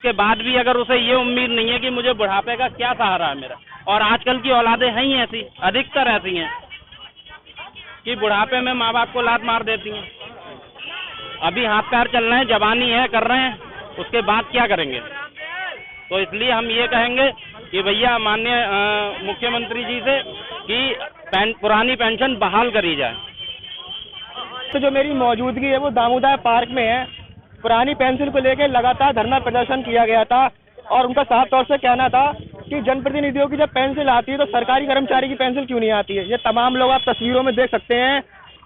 के बाद भी अगर उसे ये उम्मीद नहीं है कि मुझे बुढ़ापे का क्या सहारा है मेरा। और आजकल की औलादें हैं ही ऐसी, अधिकतर ऐसी हैं कि बुढ़ापे में माँ बाप को लात मार देती हैं। अभी हाथ पैर चल रहे हैं, जवानी है, कर रहे हैं, उसके बाद क्या करेंगे। तो इसलिए हम ये कहेंगे कि भैया माननीय मुख्यमंत्री जी से कि पुरानी पेंशन बहाल करी जाए। तो जो मेरी मौजूदगी है वो दामोदर पार्क में है। पुरानी पेंशन को लेकर लगातार धरना प्रदर्शन किया गया था और उनका साफ तौर से कहना था कि जनप्रतिनिधियों की जब पेंशन आती है तो सरकारी कर्मचारी की पेंशन क्यों नहीं आती है। ये तमाम लोग आप तस्वीरों में देख सकते हैं।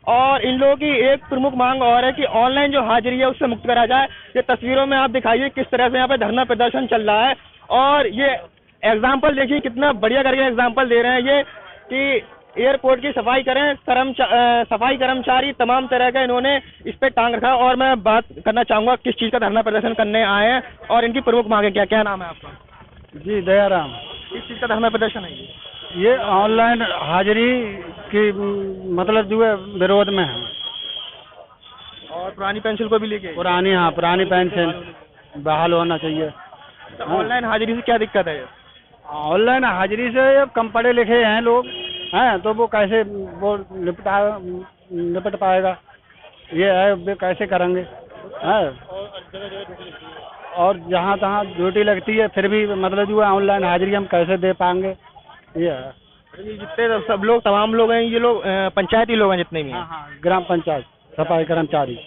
और इन लोगों की एक प्रमुख मांग और है कि ऑनलाइन जो हाजिरी है उससे मुक्त करा जाए। ये तस्वीरों में आप दिखाइए किस तरह से यहाँ पे धरना प्रदर्शन चल रहा है। और ये एग्जाम्पल देखिए कितना बढ़िया करके एग्जाम्पल दे रहे हैं ये कि एयरपोर्ट की सफाई करें, सफाई कर्मचारी तमाम तरह का इन्होंने इस पे टांग रखा। और मैं बात करना चाहूंगा किस चीज का धरना प्रदर्शन करने आए हैं और इनकी प्रमुख मांगे क्या। क्या नाम है आपका? जी दयाराम। किस चीज का धरना प्रदर्शन है ये ऑनलाइन हाजिरी की मतलब जो है विरोध में है। और पुरानी पेंशन को भी लेके पुरानी पेंशन बहाल होना चाहिए। तो ऑनलाइन हाजिरी से क्या दिक्कत है? ऑनलाइन हाजिरी से अब कम पढ़े लिखे हैं लोग हैं तो वो कैसे वो निपट पाएगा। ये है वे कैसे करेंगे हैं। और जहाँ तहाँ ड्यूटी लगती है फिर भी मतलब जो है ऑनलाइन हाजिरी हम कैसे दे पाएंगे। ये है ये जितने सब लोग तमाम लोग हैं ये लोग पंचायती लोग हैं जितने भी हैं। हाँ, ग्राम पंचायत सफाई कर्मचारी।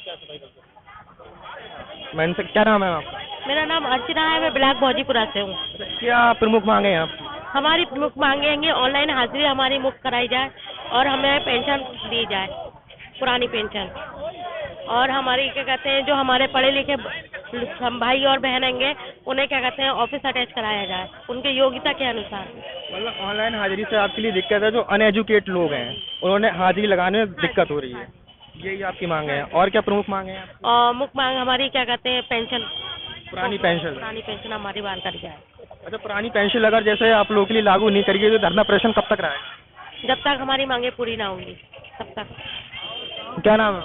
मैं इनसे क्या नाम है आपका? मेरा नाम अर्चना है, मैं ब्लैक भौजीपुरा से हूँ। क्या प्रमुख मांगे हैं आप? हमारी प्रमुख मांगे हैं ऑनलाइन हाजिरी हमारी मुक्त कराई जाए और हमें पेंशन दी जाए, पुरानी पेंशन। और हमारी क्या कहते हैं जो हमारे पढ़े लिखे भाई और बहन होंगे उन्हें क्या कहते हैं ऑफिस अटैच कराया जाए उनके योग्यता के अनुसार। मतलब ऑनलाइन हाजिरी से आपके लिए दिक्कत है, जो अनएजुकेट लोग हैं उन्होंने हाजिरी लगाने में दिक्कत हो रही है, यही आपकी मांगे हैं। और क्या प्रमुख मांगे हैं? और मुख्य मांग हमारी क्या कहते हैं पेंशन, पुरानी पेंशन हमारी बहाल कर जाए। अच्छा, पुरानी पेंशन अगर जैसे आप लोगों के लिए लागू नहीं करिए तो धरना प्रदर्शन कब तक रहेगा? जब तक हमारी मांगे पूरी ना होंगी तब तक। क्या नाम है?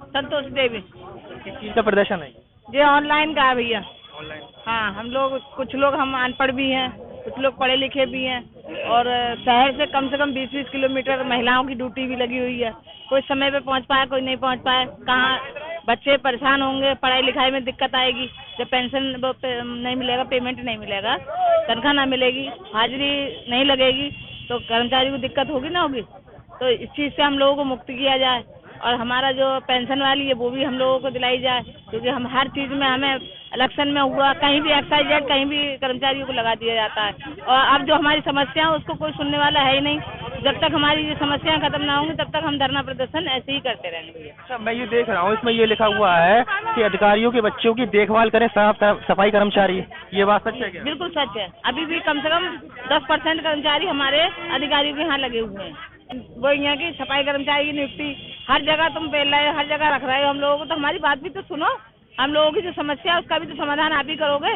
संतोष देवी। किस चीज का प्रदर्शन है? ये ऑनलाइन का है भैया। ऑनलाइन? हाँ, हम लोग कुछ लोग हम अनपढ़ भी हैं, कुछ लोग पढ़े लिखे भी हैं। और शहर से कम 20-20 किलोमीटर महिलाओं की ड्यूटी भी लगी हुई है। कोई समय पे पहुंच पाए, कोई नहीं पहुंच पाए। कहाँ बच्चे परेशान होंगे, पढ़ाई लिखाई में दिक्कत आएगी। जब पेंशन नहीं मिलेगा, पेमेंट नहीं मिलेगा, तनख्वाह ना मिलेगी, हाजिरी नहीं लगेगी तो कर्मचारी को दिक्कत होगी ना होगी। तो इस चीज़ से हम लोगों को मुक्ति किया जाए और हमारा जो पेंशन वाली है वो भी हम लोगों को दिलाई जाए। क्योंकि हम हर चीज़ में हमें इलेक्शन में हुआ कहीं भी XYZ कहीं भी कर्मचारियों को लगा दिया जाता है। और अब जो हमारी समस्या है उसको कोई सुनने वाला है ही नहीं। जब तक हमारी ये समस्याएं खत्म ना होंगी तब तक हम धरना प्रदर्शन ऐसे ही करते रहेंगे। अच्छा, मैं ये देख रहा हूँ इसमें ये लिखा हुआ है कि अधिकारियों के बच्चों की देखभाल करें सफाई कर्मचारी। ये बात सच है क्या? बिल्कुल सच है। अभी भी कम से कम 10% कर्मचारी हमारे अधिकारियों के यहाँ लगे हुए हैं। वो यहाँ की सफाई कर्मचारी की नियुक्ति हर जगह तुम पेल रहे हो, हर जगह रख रहे हो हम लोगों को। तो हमारी बात भी तो सुनो। हम लोगों की जो समस्या है उसका भी तो समाधान आप ही करोगे।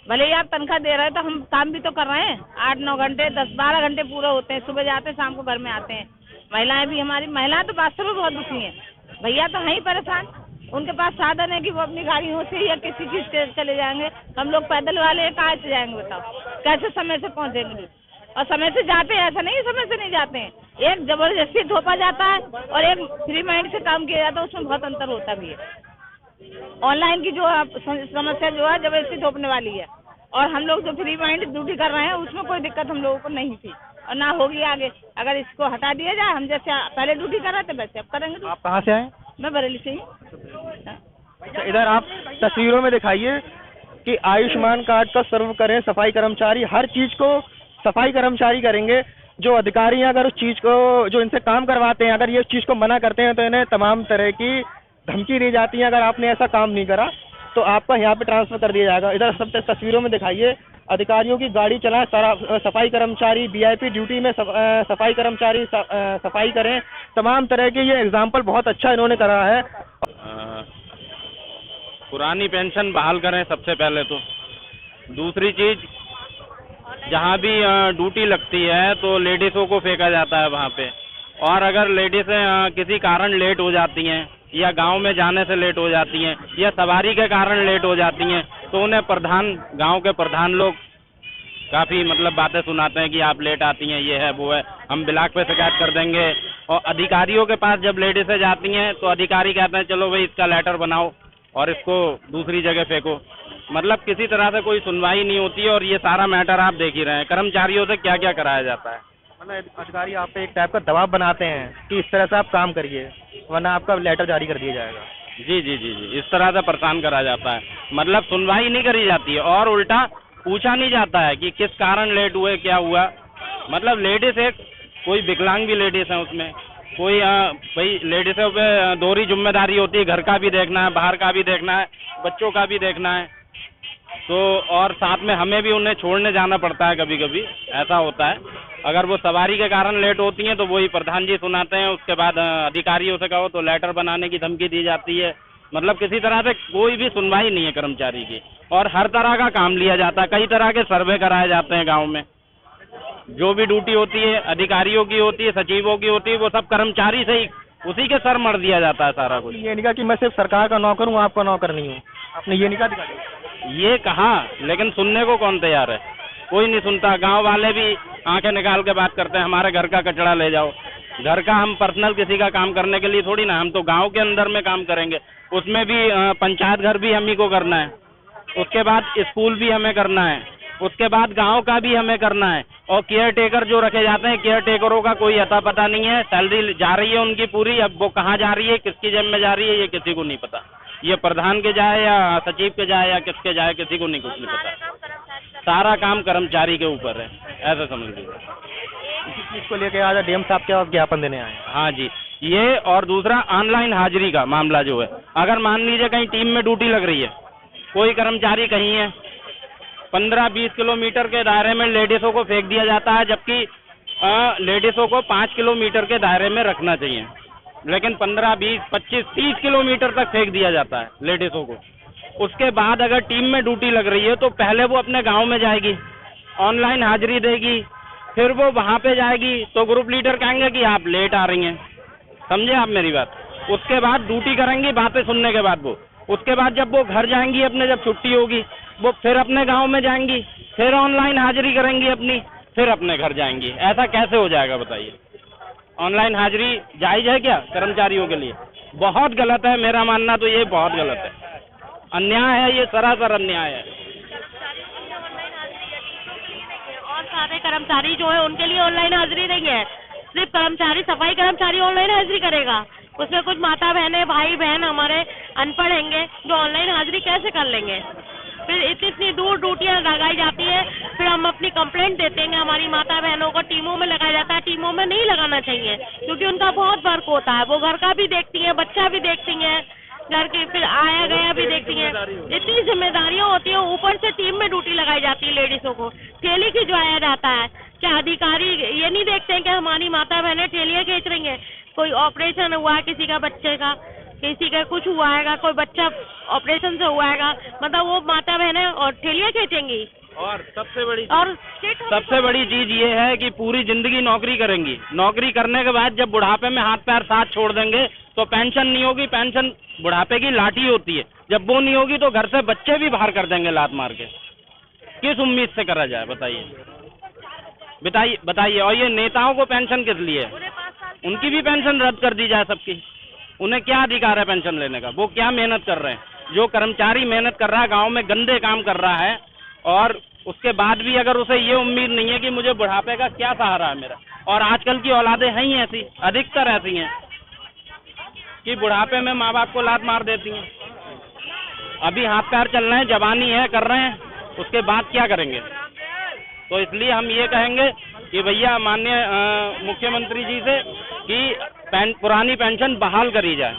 भले ही आप तनख्वाह दे रहे हो तो हम काम भी तो कर रहे हैं। 8-9 घंटे 10-12 घंटे पूरे होते हैं। सुबह जाते हैं, शाम को घर में आते हैं। महिलाएं भी हमारी महिलाएं तो वास्तव में बहुत दुखी हैं। भैया तो हैं ही परेशान। उनके पास साधन है कि वो अपनी गाड़ियों से या किसी चीज से चले जाएंगे। हम लोग पैदल वाले कहाँ से जाएंगे बताओ? कैसे समय से पहुँचेंगे? और समय से जाते हैं, ऐसा नहीं समय से नहीं जाते हैं। एक जबरदस्ती थोपा जाता है और एक फ्री माइंड से काम किया जाता है, उसमें बहुत अंतर होता भी है। ऑनलाइन की जो समस्या जो है जबरदस्ती थोपने वाली है और हम लोग जो फ्री माइंड ड्यूटी कर रहे हैं उसमें कोई दिक्कत हम लोगों को नहीं थी और ना होगी आगे। अगर इसको हटा दिया जाए, हम जैसे पहले ड्यूटी कर रहे थे वैसे अब करेंगे। आप कहाँ से आए? मैं बरेली से ही। अच्छा, इधर आप तस्वीरों में दिखाइए कि आयुष्मान कार्ड का सर्व करें सफाई कर्मचारी। हर चीज को सफाई कर्मचारी करेंगे। जो अधिकारी अगर उस चीज को जो इनसे काम करवाते हैं अगर ये उस चीज को मना करते हैं तो इन्हें तमाम तरह की धमकी दी जाती है। अगर आपने ऐसा काम नहीं करा तो आपका यहाँ पे ट्रांसफर कर दिया जाएगा। इधर सब तस्वीरों में दिखाइए अधिकारियों की गाड़ी चलाएं, सफाई कर्मचारी VIP ड्यूटी में सफाई कर्मचारी सफाई करें। तमाम तरह के ये एग्जाम्पल बहुत अच्छा इन्होंने करा है। पुरानी पेंशन बहाल करें सबसे पहले तो। दूसरी चीज, जहाँ भी ड्यूटी लगती है तो लेडीज़ों को फेंका जाता है वहाँ पे। और अगर लेडीज़ें किसी कारण लेट हो जाती हैं या गांव में जाने से लेट हो जाती हैं या सवारी के कारण लेट हो जाती हैं, तो उन्हें गांव के प्रधान लोग काफ़ी मतलब बातें सुनाते हैं कि आप लेट आती हैं, ये है वो है, हम ब्लॉक पे शिकायत कर देंगे। और अधिकारियों के पास जब लेडीज़ें जाती हैं तो अधिकारी कहते हैं चलो भाई इसका लेटर बनाओ और इसको दूसरी जगह फेंको। मतलब किसी तरह से कोई सुनवाई नहीं होती है। और ये सारा मैटर आप देख ही रहे हैं, कर्मचारियों से क्या क्या कराया जाता है। मतलब अधिकारी आप पे एक टाइप का दबाव बनाते हैं कि इस तरह से आप काम करिए वरना आपका लेटर जारी कर दिया जाएगा। जी जी जी जी, इस तरह से परेशान करा जाता है। मतलब सुनवाई नहीं करी जाती है और उल्टा पूछा नहीं जाता है कि किस कारण लेट हुए, क्या हुआ। मतलब लेडीज एक कोई विकलांग भी लेडीज है उसमें, कोई भाई लेडीज़ों पे दोहरी जिम्मेदारी होती है, घर का भी देखना है, बाहर का भी देखना है, बच्चों का भी देखना है। तो और साथ में हमें भी उन्हें छोड़ने जाना पड़ता है, कभी कभी ऐसा होता है। अगर वो सवारी के कारण लेट होती हैं तो वही प्रधान जी सुनाते हैं, उसके बाद अधिकारियों से कहो तो लेटर बनाने की धमकी दी जाती है। मतलब किसी तरह से कोई भी सुनवाई नहीं है कर्मचारी की। और हर तरह का काम लिया जाता है, कई तरह के सर्वे कराए जाते हैं गाँव में। जो भी ड्यूटी होती है अधिकारियों की होती है, सचिवों की होती है, वो सब कर्मचारी से ही उसी के सर मर दिया जाता है सारा कुछ। ये नहीं कहा कि मैं सिर्फ सरकार का नौकर हूँ, आपका नौकर नहीं हूँ, आपने ये नहीं कहा? ये कहा, लेकिन सुनने को कौन तैयार है? कोई नहीं सुनता। गांव वाले भी आंखें निकाल के बात करते हैं, हमारे घर का कचरा ले जाओ। घर का हम पर्सनल किसी का काम करने के लिए थोड़ी ना, हम तो गांव के अंदर में काम करेंगे। उसमें भी पंचायत घर भी हम ही को करना है, उसके बाद स्कूल भी हमें करना है, उसके बाद गांव का भी हमें करना है। और केयर टेकर जो रखे जाते हैं, केयर टेकरों का कोई अता पता नहीं है। सैलरी जा रही है उनकी पूरी, अब वो कहाँ जा रही है, किसकी जेब में जा रही है, ये किसी को नहीं पता। ये प्रधान के जाए या सचिव के जाए या किसके जाए, किसी को नहीं कुछ नहीं पता। सारा काम कर्मचारी के ऊपर है, ऐसा समझ लीजिए। इसी चीज को लेके आज डीएम साहब क्या ज्ञापन देने आए? हाँ जी, ये और दूसरा ऑनलाइन हाजिरी का मामला जो है, अगर मान लीजिए कहीं टीम में ड्यूटी लग रही है, कोई कर्मचारी कहीं है, 15-20 किलोमीटर के दायरे में लेडीज़ों को फेंक दिया जाता है, जबकि लेडीज़ों को 5 किलोमीटर के दायरे में रखना चाहिए, लेकिन 15, 20, 25, 30 किलोमीटर तक फेंक दिया जाता है लेडीज़ों को। उसके बाद अगर टीम में ड्यूटी लग रही है तो पहले वो अपने गांव में जाएगी, ऑनलाइन हाजिरी देगी, फिर वो वहाँ पे जाएगी तो ग्रुप लीडर कहेंगे कि आप लेट आ रही हैं। समझे आप मेरी बात? उसके बाद ड्यूटी करेंगी बातें सुनने के बाद वो, उसके बाद जब वो घर जाएंगी अपने, जब छुट्टी होगी वो फिर अपने गांव में जाएंगी, फिर ऑनलाइन हाजिरी करेंगी अपनी, फिर अपने घर जाएंगी। ऐसा कैसे हो जाएगा बताइए? ऑनलाइन हाजिरी जायज़ है क्या कर्मचारियों के लिए? बहुत गलत है, मेरा मानना तो ये बहुत गलत है, अन्याय है, ये सरासर अन्याय है। और सारे कर्मचारी जो है उनके लिए ऑनलाइन हाजिरी नहीं है। सिर्फ कर्मचारी, सफाई कर्मचारी ऑनलाइन हाजिरी करेगा, उसमें कुछ माता बहनें, भाई बहन हमारे अनपढ़ होंगे जो ऑनलाइन हाजिरी कैसे कर लेंगे? फिर इतनी दूर ड्यूटियाँ लगाई जाती है, फिर हम अपनी कंप्लेंट देते हैं। हमारी माता बहनों को टीमों में लगाया जाता है, टीमों में नहीं लगाना चाहिए क्योंकि उनका बहुत वर्क होता है। वो घर का भी देखती हैं, बच्चा भी देखती हैं, घर की फिर आया गया भी देखती हैं। इतनी जिम्मेदारियां होती हैं, ऊपर से टीम में ड्यूटी लगाई जाती है लेडीजों को, ठेली खिंचवाया जाता है। क्या अधिकारी ये नहीं देखते हैं कि हमारी माता बहनें ठेलियाँ खींच रही हैं? कोई ऑपरेशन हुआ है किसी का, बच्चे का, किसी का कुछ हुआ है, कोई बच्चा ऑपरेशन से हुआ है, मतलब वो माता बहनें और ठेलियाँ खींचेंगी। और सबसे बड़ी चीज ये है कि पूरी जिंदगी नौकरी करेंगी, नौकरी करने के बाद जब बुढ़ापे में हाथ पैर साथ छोड़ देंगे तो पेंशन नहीं होगी। पेंशन बुढ़ापे की लाठी होती है, जब वो नहीं होगी तो घर से बच्चे भी बाहर कर देंगे लात मार के। किस उम्मीद से करा जाए बताइए। और ये नेताओं को पेंशन किस लिए है? उनकी भी पेंशन रद्द कर दी जाए सबकी। उन्हें क्या अधिकार है पेंशन लेने का? वो क्या मेहनत कर रहे हैं? जो कर्मचारी मेहनत कर रहा है, गांव में गंदे काम कर रहा है, और उसके बाद भी अगर उसे ये उम्मीद नहीं है कि मुझे बुढ़ापे का क्या सहारा है मेरा। और आजकल की औलादें हैं ही ऐसी, अधिकतर ऐसी हैं कि बुढ़ापे में माँ बाप को लात मार देती हैं। अभी हाथ पैर चल रहे हैं, जवानी है, कर रहे हैं, उसके बाद क्या करेंगे? तो इसलिए हम ये कहेंगे कि भैया माननीय मुख्यमंत्री जी से कि पुरानी पेंशन बहाल करी जाए।